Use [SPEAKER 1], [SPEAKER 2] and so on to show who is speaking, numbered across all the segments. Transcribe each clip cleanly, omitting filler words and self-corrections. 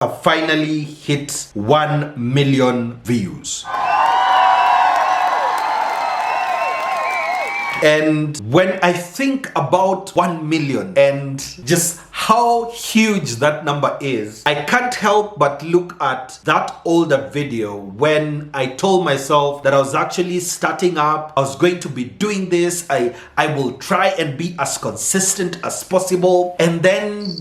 [SPEAKER 1] have finally hit 1 million views. And when I think about 1 million and just how huge that number is, I can't help but look at that older video when I told myself that I was actually starting up, I was going to be doing this, I will try and be as consistent as possible. And then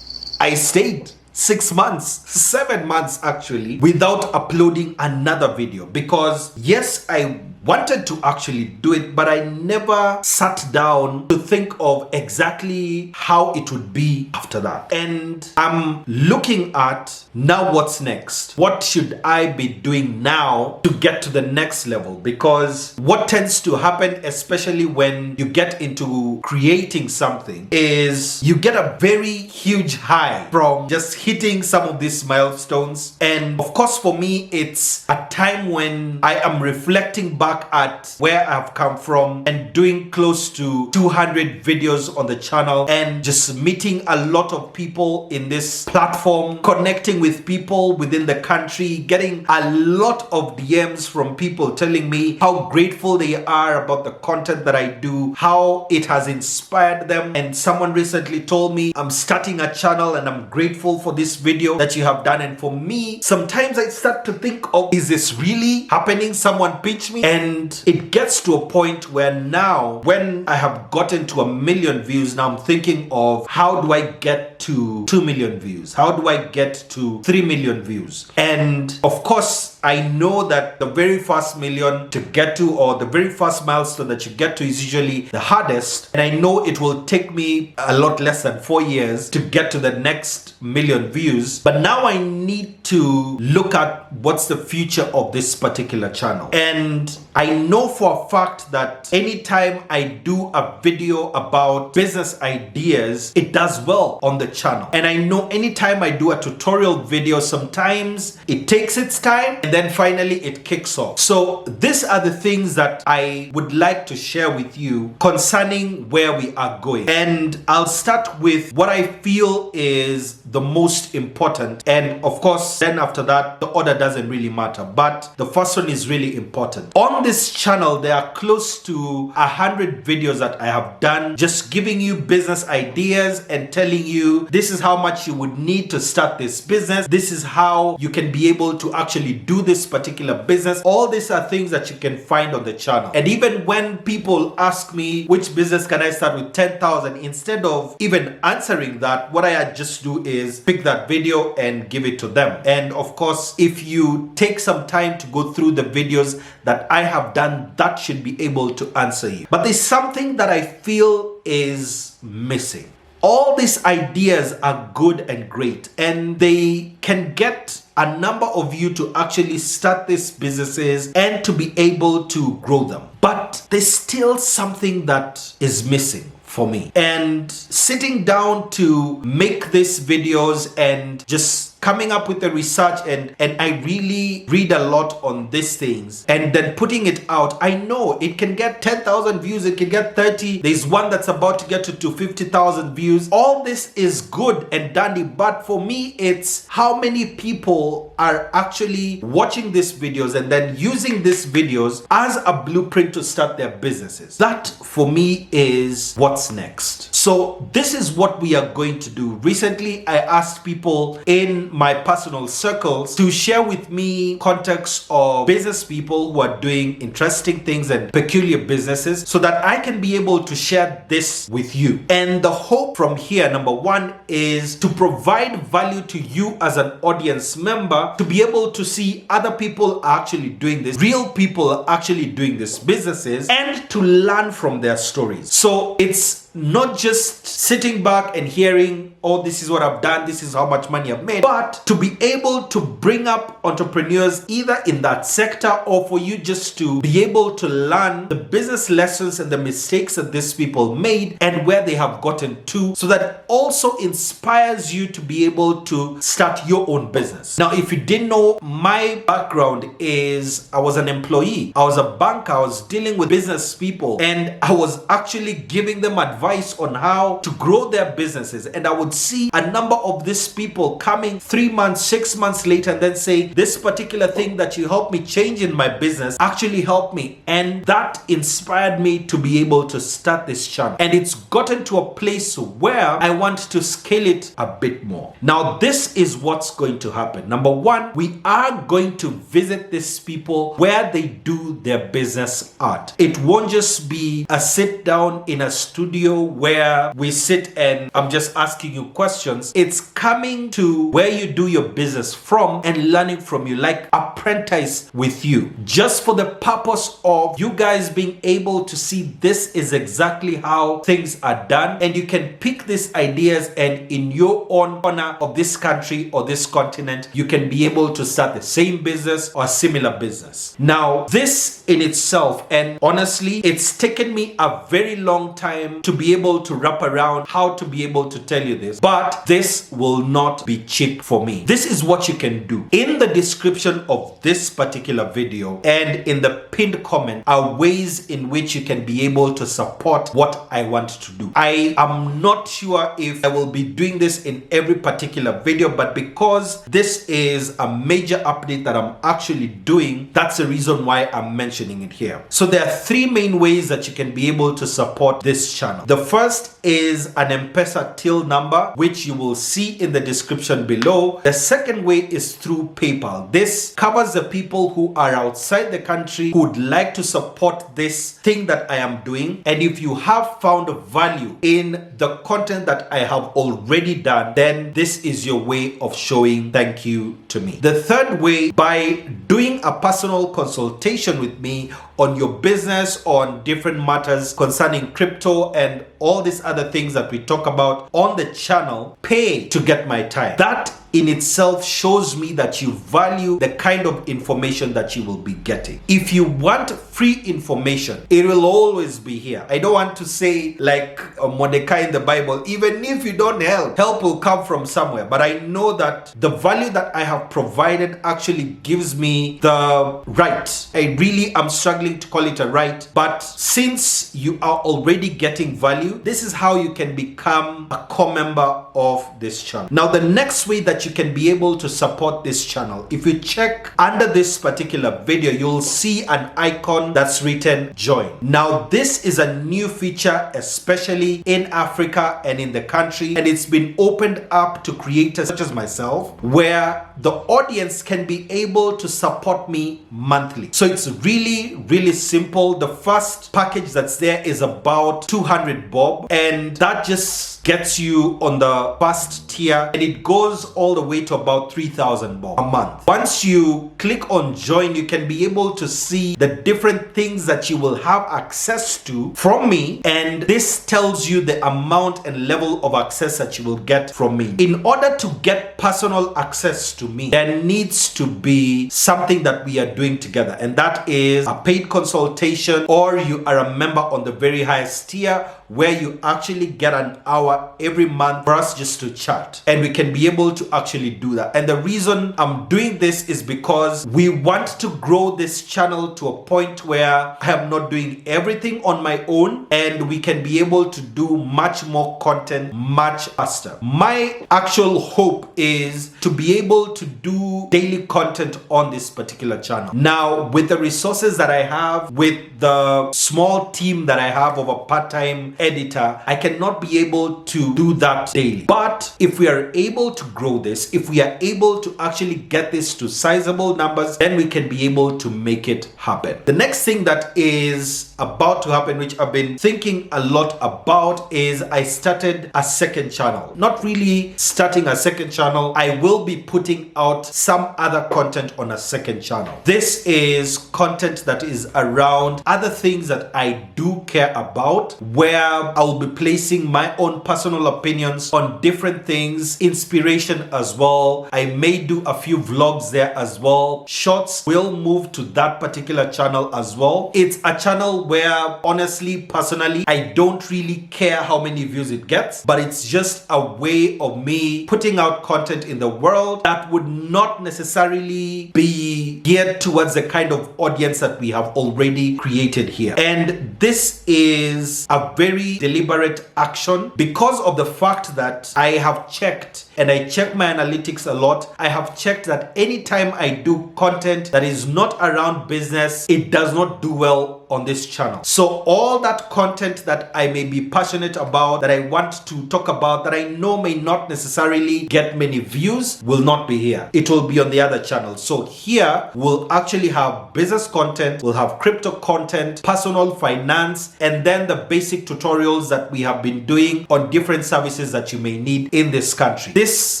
[SPEAKER 1] I stayed 6 months, 7 months actually, without uploading another video because yes, I wanted to actually do it, but I never sat down to think of exactly how it would be after that. And I'm looking at now what's next. What should I be doing now to get to the next level? Because what tends to happen, especially when you get into creating something, is you get a very huge high from just hitting some of these milestones. And of course, for me, it's a time when I am reflecting back at where I've come from and doing close to 200 videos on the channel and just meeting a lot of people in this platform, connecting with people within the country, getting a lot of DMs from people telling me how grateful they are about the content that I do, how it has inspired them. And someone recently told me, I'm starting a channel and I'm grateful for this video that you have done. And for me, sometimes I start to think of, is this really happening? Someone pitch me. And it gets to a point where now, when I have gotten to 1 million views, now I'm thinking of how do I get to 2 million views? How do I get to 3 million views? And of course, I know that the very first million to get to, or the very first milestone that you get to, is usually the hardest. And I know it will take me a lot less than 4 years to get to the next million views. But now I need to look at what's the future of this particular channel. And I know for a fact that anytime I do a video about business ideas, it does well on the channel. And I know anytime I do a tutorial video, sometimes it takes its time and then finally it kicks off. So these are the things that I would like to share with you concerning where we are going. And I'll start with what I feel is the most important. And of course, then after that, the order doesn't really matter. But the first one is really important. On this channel, there are close to 100 videos that I have done, just giving you business ideas and telling you this is how much you would need to start this business. This is how you can be able to actually do this particular business. All these are things that you can find on the channel. And even when people ask me which business can I start with 10,000, instead of even answering that, what I just do is pick that video and give it to them. And of course, if you take some time to go through the videos that I have done, that should be able to answer you. But there's something that I feel is missing. All these ideas are good and great, and they can get a number of you to actually start these businesses and to be able to grow them. But there's still something that is missing for me. And sitting down to make these videos and just coming up with the research, and I really read a lot on these things and then putting it out. I know it can get 10,000 views, it can get 30. There's one that's about to get to 250,000 views. All this is good and dandy, but for me, it's how many people are actually watching these videos and then using these videos as a blueprint to start their businesses. That for me is what's next. So this is what we are going to do. Recently, I asked people in my personal circles to share with me contacts of business people who are doing interesting things and peculiar businesses so that I can be able to share this with you. And the hope from here, number one, is to provide value to you as an audience member, to be able to see other people are actually doing this, real people are actually doing these businesses, and to learn from their stories. So it's not just sitting back and hearing, oh, this is what I've done, this is how much money I've made, but to be able to bring up entrepreneurs either in that sector, or for you just to be able to learn the business lessons and the mistakes that these people made and where they have gotten to, so that it also inspires you to be able to start your own business. Now, if you didn't know, my background is I was an employee, I was a banker, I was dealing with business people, and I was actually giving them advice advice on how to grow their businesses, and I would see a number of these people coming 3 months, 6 months later and then say, this particular thing that you helped me change in my business actually helped me, and that inspired me to be able to start this channel. And it's gotten to a place where I want to scale it a bit more. Now, this is what's going to happen. Number one, we are going to visit these people where they do their business at. It won't just be a sit down in a studio where we sit and I'm just asking you questions. It's coming to where you do your business from and learning from you, like apprentice with you, just for the purpose of you guys being able to see this is exactly how things are done, and you can pick these ideas and in your own corner of this country or this continent, you can be able to start the same business or a similar business. Now, this in itself, and honestly, it's taken me a very long time to be able to wrap around how to be able to tell you this, but this will not be cheap for me. This is what you can do. In the description of this particular video and in the pinned comment are ways in which you can be able to support what I want to do. I am not sure if I will be doing this in every particular video, but because this is a major update that I'm actually doing, that's the reason why I'm mentioning it here. So there are three main ways that you can be able to support this channel. The first is an M-Pesa till number, which you will see in the description below. The second way is through PayPal. This covers the people who are outside the country who would like to support this thing that I am doing. And if you have found value in the content that I have already done, then this is your way of showing thank you to me. The third way, by doing a personal consultation with me on your business, on different matters concerning crypto and all these other things that we talk about on the channel, pay to get my time. That in itself shows me that you value the kind of information that you will be getting. If you want free information, it will always be here. I don't want to say like Mordecai in the Bible, even if you don't help will come from somewhere. But I know that the value that I have provided actually gives me the right. I really am struggling to call it a right, but since you are already getting value, this is how you can become a core member of this channel. Now, the next way that you can be able to support this channel, if you check under this particular video, you'll see an icon that's written join. Now, this is a new feature, especially in Africa and in the country, and it's been opened up to creators such as myself, where the audience can be able to support me monthly. So it's really simple. The first package that's there is about 200 bob, and that just gets you on the first tier, and it goes all the way to about 3,000 bob a month. Once you click on join, you can be able to see the different things that you will have access to from me, and this tells you the amount and level of access that you will get from me. In order to get personal access to me, there needs to be something that we are doing together, and that is a paid consultation, or you are a member on the very highest tier where you actually get an hour every month for us just to chat, and we can be able to actually do that. And the reason I'm doing this is because we want to grow this channel to a point where I am not doing everything on my own, and we can be able to do much more content much faster. My actual hope is to be able to do daily content on this particular channel. Now, with the resources that I have, with the small team that I have of a part-time editor, I cannot be able to do that daily. But if we are able to grow this, if we are able to actually get this to sizable numbers, then we can be able to make it happen. The next thing that is about to happen, which I've been thinking a lot about, is I started a second channel. Not really starting a second channel, I will be putting out some other content on a second channel. This is content that is around other things that I do care about, where I'll be placing my own personal opinions on different things, inspiration as well. I may do a few vlogs there as well. Shorts will move to that particular channel as well. It's a channel where, honestly, personally, I don't really care how many views it gets, but it's just a way of me putting out content in the world that would not necessarily be geared towards the kind of audience that we have already created here. And this is a very very deliberate action because of the fact that I have checked, and I check my analytics a lot. I have checked that anytime I do content that is not around business, it does not do well on this channel. So all that content that I may be passionate about, that I want to talk about, that I know may not necessarily get many views, will not be here. It will be on the other channel. So here we'll actually have business content, we'll have crypto content, personal finance, and then the basic tutorials that we have been doing on different services that you may need in this country. This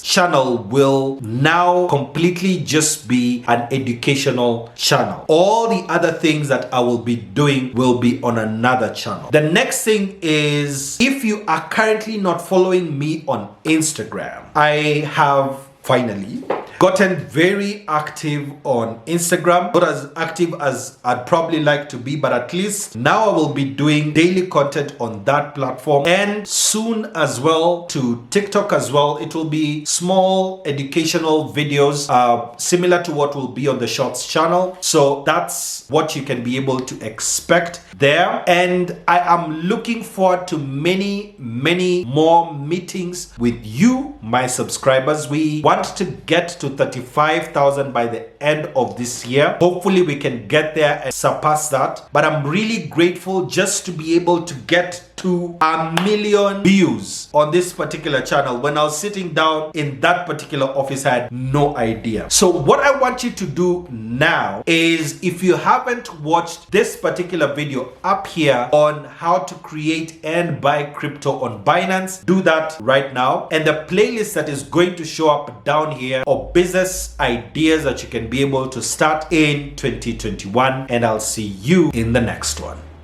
[SPEAKER 1] channel will now completely just be an educational channel. All the other things that I will be doing will be on another channel. The next thing is, if you are currently not following me on Instagram, I have finally gotten very active on Instagram. Not as active as I'd probably like to be, but at least now I will be doing daily content on that platform, and soon as well to TikTok as well. It will be small educational videos similar to what will be on the Shorts channel. So that's what you can be able to expect there. And I am looking forward to many more meetings with you, my subscribers. We want to get to 35,000 by the end of this year. Hopefully we can get there and surpass that. But I'm really grateful just to be able to get to 1 million views on this particular channel. When I was sitting down in that particular office, I had no idea. So what I want you to do now is, if you haven't watched this particular video up here on how to create and buy crypto on Binance, do that right now. And the playlist that is going to show up down here of business ideas that you can be able to start in 2021. And I'll see you in the next one.